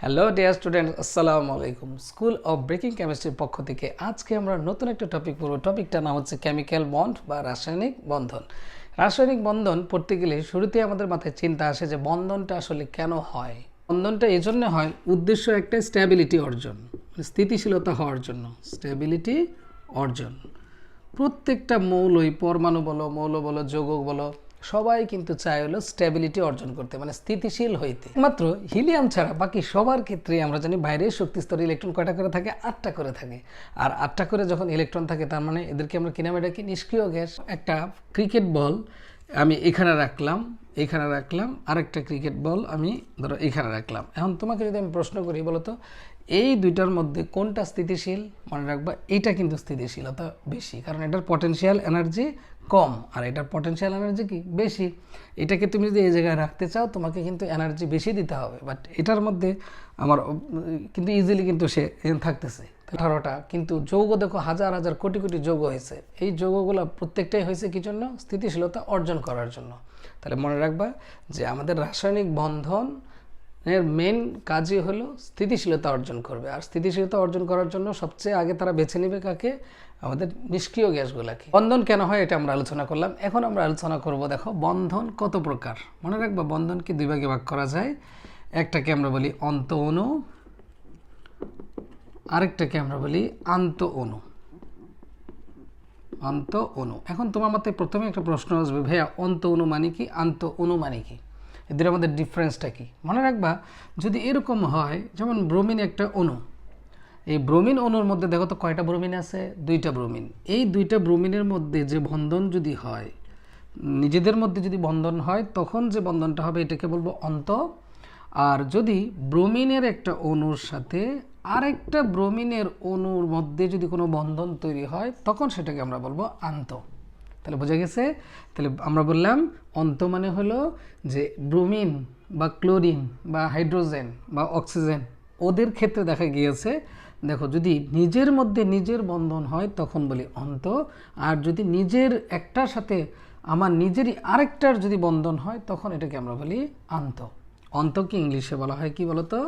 Hello dear student, আসসালামু আলাইকুম। School of breaking কেমিস্ট্রির পক্ষ থেকে আজকে আমরা নতুন একটা টপিক পড়ব। টপিকটার নাম হচ্ছে কেমিক্যাল বন্ড বা রাসায়নিক বন্ধন। রাসায়নিক বন্ধন পড়তে গেলে শুরুতেই আমাদের মাথায় চিন্তা আসে যে বন্ধনটা আসলে কেন হয়। বন্ধনটা এই জন্য হয়, উদ্দেশ্য একটা স্ট্যাবিলিটি অর্জন, স্থিতিশীলতা হওয়ার জন্য। স্ট্যাবিলিটি অর্জন প্রত্যেকটা মৌলই, পরমাণু বলো, মৌল বলো, যৌগ বলো, সবাই কিন্তু চায় হলো স্ট্যাবিলিটি অর্জন করতে, মানে স্থিতিশীল হইতে। মাত্র হিলিয়াম ছাড়া বাকি সবার ক্ষেত্রে আমরা জানি বাইরের শক্তি স্তরে ইলেকট্রন কয়টা করে থাকে? 8টা করে থাকে। আর 8টা করে যখন ইলেকট্রন থাকে, তার মানে এদেরকে আমরা কি নামে ডাকি? নিষ্ক্রিয় গ্যাস। একটা ক্রিকেট বল আমি এখানে রাখলাম, আরেকটা ক্রিকেট বল আমি ধরো এখানে রাখলাম। এখন তোমাকে যদি আমি প্রশ্ন করি, বলো তো এই দুইটার মধ্যে কোনটা স্থিতিশীল? মনে রাখবা এটা কিন্তু স্থিতিশীলতা বেশি, কারণ এটার পটেনশিয়াল এনার্জি কম আর এটার পটেনশিয়াল এনার্জি কি বেশি। এটাকে তুমি যদি এই জায়গায় রাখতে চাও, তোমাকে কিন্তু এনার্জি বেশি দিতে হবে। বাট এটার মধ্যে আমার কিন্তু ইজিলি কিন্তু সে থাকতেছে 18টা। কিন্তু যৌগ দেখো হাজার হাজার কোটি কোটি যৌগ হয়েছে। এই যৌগগুলো প্রত্যেকটাই হয়েছে কি জন্য? স্থিতিশীলতা অর্জন করার জন্য। তাহলে মনে রাখবা যে আমাদের রাসায়নিক বন্ধন এর মেন কাজই হলো স্থিতিশীলতা অর্জন করবে। আর স্থিতিশীলতা অর্জন করার জন্য সবচেয়ে আগে তারা বেছে নেবে কাকে? আমাদের নিষ্ক্রিয় গ্যাসগুলোকে। বন্ধন কেন হয় এটা আমরা আলোচনা করলাম। এখন আমরা আলোচনা করব, দেখো বন্ধন কত প্রকার। মনে রাখবা বন্ধনকে দুই ভাগে ভাগ করা যায়। একটাকে আমরা বলি অন্ত অণু, আরেকটাকে আমরা বলি আন্ত অণু। অন্ত অণু। এখন তোমার মতে প্রথমে একটা প্রশ্ন আসবে, ভাইয়া অন্ত অণু মানে কি, আন্ত অণু মানে কি, এদের আমাদের ডিফারেন্সটা কি? মনে রাখবা যদি এরকম হয়, যেমন ব্রোমিন একটা অণু, এই ব্রোমিন অণুর মধ্যে দেখো তো কয়টা ব্রোমিন আছে? 2টা ব্রোমিন। এই 2টা ব্রোমিনের মধ্যে যে বন্ধন যদি হয়, নিজেদের মধ্যে যদি বন্ধন হয়, তখন যে বন্ধনটা হবে এটাকে বলবো অন্ত। আর যদি ব্রোমিনের একটা অণুর সাথে আরেকটা ব্রোমিনের অণুর মধ্যে যদি কোনো বন্ধন তৈরি হয়, তখন সেটাকে আমরা বলবো আন্ত। তাহলে বোঝা গেছে? তাহলে আমরা বললাম অন্ত মানে হলো যে ব্রোমিন বা ক্লোরিন বা হাইড্রোজেন বা অক্সিজেন, ওদের ক্ষেত্রে দেখা গিয়েছে, দেখো যদি নিজের মধ্যে নিজের বন্ধন হয় তখন বলি অন্ত। আর যদি নিজের একটার সাথে আমার নিজেরই আরেকটার যদি বন্ধন হয়, তখন এটাকে আমরা বলি আন্ত। অন্তকে ইংলিশে বলা হয় কি বলতো?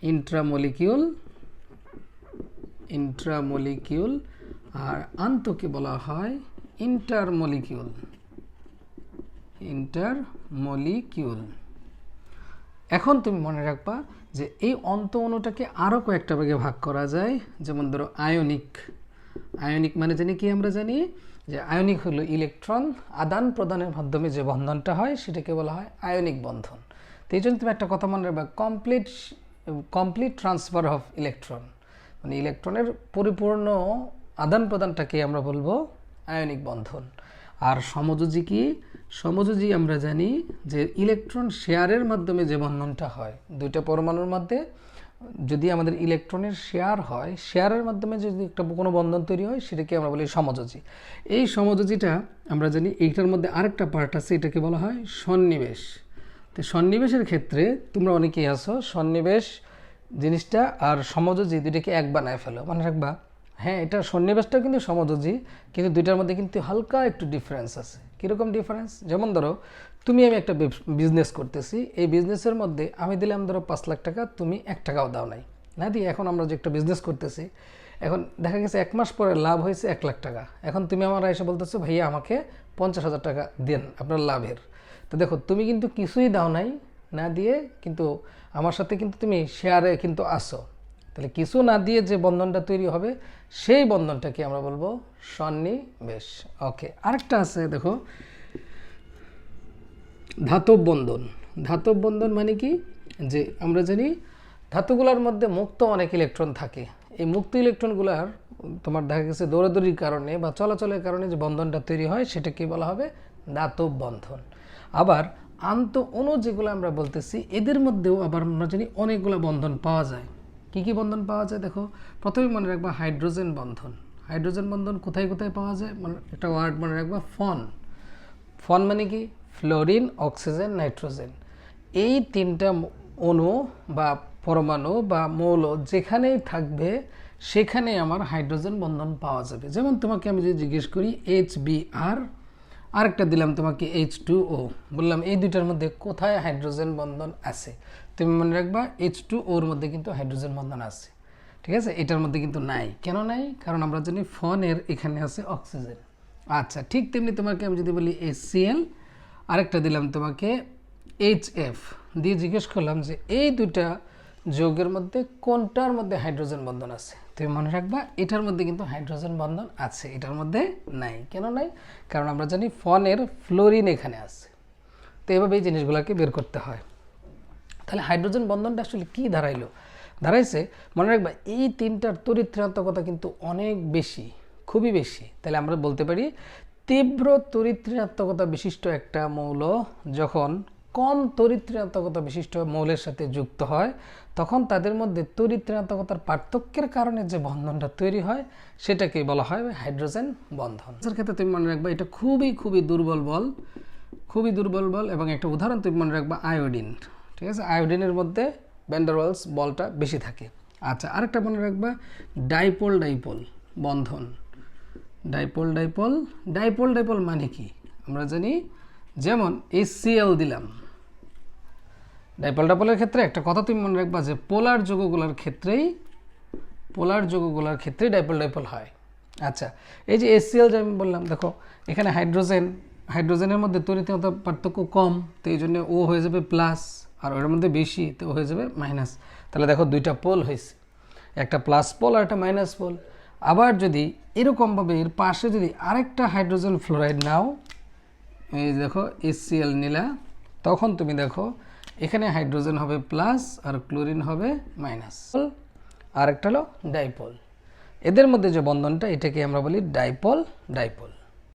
ইন্ট্রামলিকিউল। আর আন্তকে বলা হয় ইন্টারমলিকিউল। এখন তুমি মনে রাখবা যে এই অন্ত অণুটাকে আরও কয়েকটা ভাগে ভাগ করা যায়। যেমন ধরো আয়নিক। আয়নিক মানে জানি কি? আমরা জানি যে আয়নিক হলো ইলেকট্রন আদান প্রদানের মাধ্যমে যে বন্ধনটা হয় সেটাকে বলা হয় আয়নিক বন্ধন। তো এই জন্য তুমি একটা কথা মনে রাখবা, কমপ্লিট ট্রান্সফার অফ ইলেকট্রন, মানে ইলেকট্রনের পরিপূর্ণ আদান প্রদানটাকে আমরা বলবো আয়নিক বন্ধন। আর সমযোজী কি? সমযোজী আমরা জানি যে ইলেকট্রন শেয়ারের মাধ্যমে যে বন্ধনটা হয়, 2টা পরমাণুর মধ্যে যদি আমাদের ইলেকট্রনের শেয়ার হয়, শেয়ারের মাধ্যমে যদি একটা কোনো বন্ধন তৈরি হয়, সেটাকে আমরা বলি সমযোজী। এই সমযোজীটা আমরা জানি এইটার মধ্যে আরেকটা পার্ট আছে, এটাকে বলা হয় সন্নিবেশ। তো সন্নিবেশের ক্ষেত্রে তোমরা অনেকেই আছো, সন্নিবেশ জিনিসটা আর সমযোজী দুইটাকে এক বানায় ফেলো। মনে রাখবা হ্যাঁ, এটা সন্নিবেশটাও কিন্তু সমযোজী, কিন্তু দুইটার মধ্যে কিন্তু হালকা একটু ডিফারেন্স আছে। কীরকম ডিফারেন্স? যেমন ধরো আমি একটা বিজনেস করতেছি, এই বিজনেসের মধ্যে আমি দিলাম ধরো 5 লাখ টাকা, তুমি 1 টাকাও দাও নাই, না দিয়ে এখন আমরা যে একটা বিজনেস করতেছি, এখন দেখা গেছে 1 মাস পরে লাভ হয়েছে 1 লাখ টাকা। এখন তুমি আমার এসে বলতেছো, ভাইয়া আমাকে 50,000 টাকা দেন আপনার লাভের। তো দেখো তুমি কিন্তু কিছুই দাও নাই, না দিয়ে কিন্তু আমার সাথে কিন্তু তুমি শেয়ারে কিন্তু আসো। তাহলে কিছু না দিয়ে যে বন্ধনটা তৈরি হবে, সেই বন্ধনটাকে আমরা বলবো সন্নিবেশ। ওকে, আরেকটা আছে দেখো ধাতব বন্ধন। ধাতব বন্ধন মানে কি? যে আমরা জানি ধাতুগুলোর মধ্যে মুক্ত অনেক ইলেকট্রন থাকে। এই মুক্ত ইলেকট্রনগুলার তোমার দেখা গেছে দৌড়াদৌড়ির কারণে বা চলাচলের কারণে যে বন্ধনটা তৈরি হয়, সেটাকে বলা হবে ধাতব বন্ধন। আবার আন্ত অণু যেগুলো আমরা বলতেছি, এদের মধ্যেও আবার আমরা জানি অনেকগুলো বন্ধন পাওয়া যায়। কি কি বন্ধন পাওয়া যায়? দেখো প্রথমে মনে রাখবা হাইড্রোজেন বন্ধন। হাইড্রোজেন বন্ধন কোথায় কোথায় পাওয়া যায়? মানে একটা ওয়ার্ড মনে রাখবা, ফন। ফন মানে কি? Fluorine, oxygen, nitrogen. এই 3টা অণু বা পরমাণু বা মৌল যেখানেই থাকবে, সেখানে আমার হাইড্রোজেন বন্ধন পাওয়া যাবে। যেমন তোমাকে আমি যদি জিজ্ঞেস করি HBr, আরেকটা দিলাম তোমাকে H2O, বললাম এই দুইটার মধ্যে কোথায় হাইড্রোজেন বন্ধন আছে, তুমি মনে রাখবা H2O ওর মধ্যে কিন্তু হাইড্রোজেন বন্ধন আছে, ঠিক আছে, এটার মধ্যে কিন্তু নাই। কেন নাই? কারণ আমরা জানি ফোনের এখানে আছে অক্সিজেন। আচ্ছা, ঠিক তেমনি তোমাকে আমি যদি বলি HCl, আরেকটা দিলাম তোমাকে HF, দিয়ে জিজ্ঞেস করলাম যে এই দুইটা যৌগের মধ্যে কোনটার মধ্যে হাইড্রোজেন বন্ধন আছে, তুমি মনে রাখবা এটার মধ্যে কিন্তু হাইড্রোজেন বন্ধন আছে, এটার মধ্যে নাই। কেন নাই? কারণ আমরা জানি ফোনের ফ্লোরিন এখানে আছে। তো এভাবে এই জিনিসগুলোকে বের করতে হয়। তাহলে হাইড্রোজেন বন্ধনটা আসলে কি দাঁড়াইছে মনে রাখবা এই তিনটার তড়িৎ ঋণাত্মকতা কিন্তু অনেক বেশি, খুবই বেশি। তাহলে আমরা বলতে পারি তীব্র তড়িৎ ঋণাত্মকতা বিশিষ্ট একটা মৌল যখন কম তড়িৎ ঋণাত্মকতা বিশিষ্ট মৌলের সাথে যুক্ত হয়, তখন তাদের মধ্যে তড়িৎ ঋণাত্মকতার পার্থক্যের কারণে যে বন্ধনটা তৈরি হয় সেটাকে বলা হয় হাইড্রোজেন বন্ধন। এর ক্ষেত্রে তুমি মনে রাখবা এটা খুবই দুর্বল বল, এবং একটা উদাহরণ তুমি মনে রাখবা আয়োডিন, ঠিক আছে, আয়োডিনের মধ্যে ভ্যান ডার ওয়ালস বলটা বেশি থাকে। আচ্ছা, আরেকটা মনে রাখবা ডাইপোল বন্ধন। ডাইপোল মানে কি আমরা জানি, যেমন HCl দিলাম, ডাইপোলের ক্ষেত্রে একটা কথা তুমি মনে রাখবা যে পোলার যৌগগুলোর ক্ষেত্রেই ডাইপোল হয়। আচ্ছা, এই যে HCl যে আমি বললাম, দেখো এখানে হাইড্রোজেনের মধ্যে তড়িৎ পার্থক্য কম, তো এই জন্য ও হয়ে যাবে প্লাস, আর ওর মধ্যে বেশি তো হয়ে যাবে মাইনাস। তাহলে দেখো দুইটা পোল হয়েছে, একটা প্লাস পোল আর একটা মাইনাস পোল। আবার যদি এরকমভাবে এর পাশে যদি আরেকটা হাইড্রোজেন ফ্লোরাইড নাও, এই দেখো HCl নিলা, তখন তুমি দেখো এখানে হাইড্রোজেন হবে প্লাস আর ক্লোরিন হবে মাইনাস, আর একটা হলো ডাইপোল। এদের মধ্যে যে বন্ধনটা এটাকে আমরা বলি ডাইপোল।